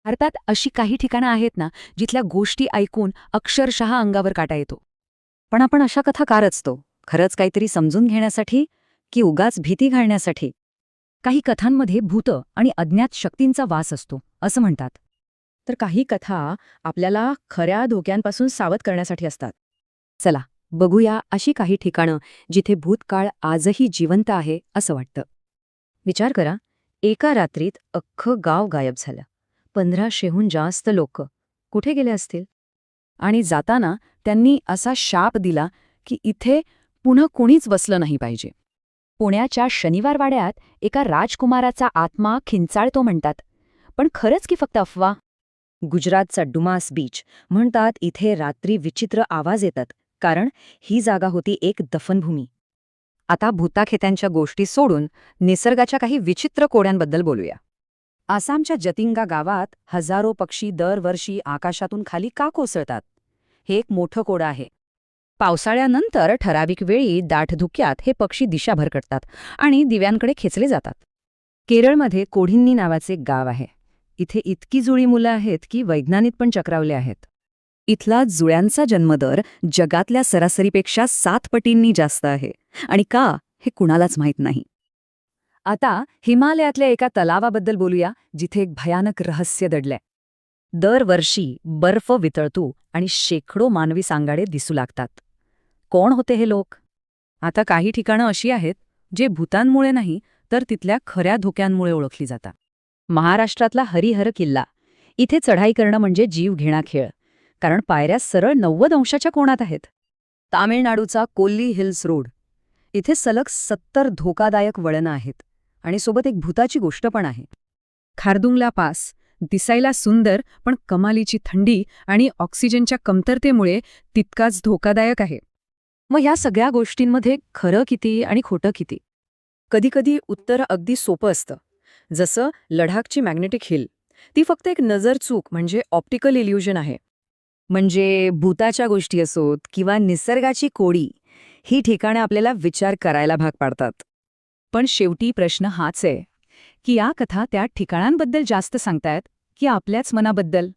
भारतात अशी काही ठिकाणं आहेत ना, जिथल्या गोष्टी ऐकून अक्षरशः अंगावर काटा येतो. पण आपण अशा कथा का रचतो? खरंच काहीतरी समजून घेण्यासाठी की उगाच भीती घालण्यासाठी? काही कथांमध्ये भूत आणि अज्ञात शक्तींचा वास असतो असं म्हणतात. तर काही कथा आपल्याला खऱ्या धोक्यांपासून सावध करण्यासाठी असतात. चला बघूया अशी काही ठिकाणं जिथे भूतकाळ आजही जिवंत आहे असं वाटतं. विचार करा, एका रात्रीत अख्खं गाव गायब झालं. 1500हून जास्त लोक कुठे गेले असतील? आणि जाताना त्यांनी असा शाप दिला की इथे पुन्हा कोणीच वसलं नाही पाहिजे. पुण्याच्या शनिवार वाड्यात एका राजकुमाराचा आत्मा खिंचाळतो म्हणतात. पण खरंच की फक्त अफवा? गुजरातचा डुमास बीच म्हणतात इथे रात्री विचित्र आवाज येतात, कारण ही जागा होती एक दफनभूमी. आता भूताखेत्यांच्या गोष्टी सोडून निसर्गाच्या काही विचित्र कोड्यांबद्दल बोलूया. आसामच्या जतिंगा गावात हजारो पक्षी दरवर्षी आकाशातून खाली का कोसळतात? हे एक मोठं कोडं आहे. पावसाळ्यानंतर ठराविक वेळी दाट धुक्यात हे पक्षी दिशा भरकटतात आणि दिव्यांकडे खेचले जातात. केरळमध्ये कोढिन्नी नावाचे एक गाव आहे. इथे इतकी जुळी मुलं आहेत की वैज्ञानिक पण चक्रावले आहेत. इथला जुळ्यांचा जन्मदर जगातल्या सरासरीपेक्षा 7 पटींनी जास्त आहे. आणि का, हे कुणालाच माहीत नाही. आता हिमालयातल्या एका तलावाबद्दल बोलूया, जिथे एक भयानक रहस्य दडलंय. दरवर्षी बर्फ वितळतो आणि शेकडो मानवी सांगाडे दिसू लागतात. कोण होते हे लोक? आता काही ठिकाणं अशी आहेत जे भूतांमुळे नाही तर तिथल्या खऱ्या धोक्यांमुळे ओळखली जातात. महाराष्ट्रातला हरिहर किल्ला. इथे चढाई करणं म्हणजे जीव घेणा खेळ, कारण पायऱ्या सरळ 90 अंशाच्या कोनात आहेत. तामिळनाडूचा कोल्ली हिल्स रोड. इथे सलग 70 धोकादायक वळणं आहेत आणि सोबत एक भूताची गोष्ट पण आहे. खारदुंगला पास दिसायला सुंदर पण कमालीची थंडी आणि ऑक्सिजनच्या कमतरतेमुळे तितकाच धोकादायक आहे. मग ह्या सगळ्या गोष्टींमध्ये खरं किती आणि खोटं किती? कधीकधी उत्तर अगदी सोपं असतं. जसं लडाखची मॅग्नेटिक हिल. ती फक्त एक नजर चूक म्हणजे ऑप्टिकल इल्युजन आहे. म्हणजे भूताच्या गोष्टी असोत किंवा निसर्गाची कोडी, ही ठिकाणं आपल्याला विचार करायला भाग पाडतात. पण शेवटी प्रश्न हाच आहे की या कथा त्या ठिकाणांबद्दल जास्त सांगतायत की आपल्याच मनाबद्दल?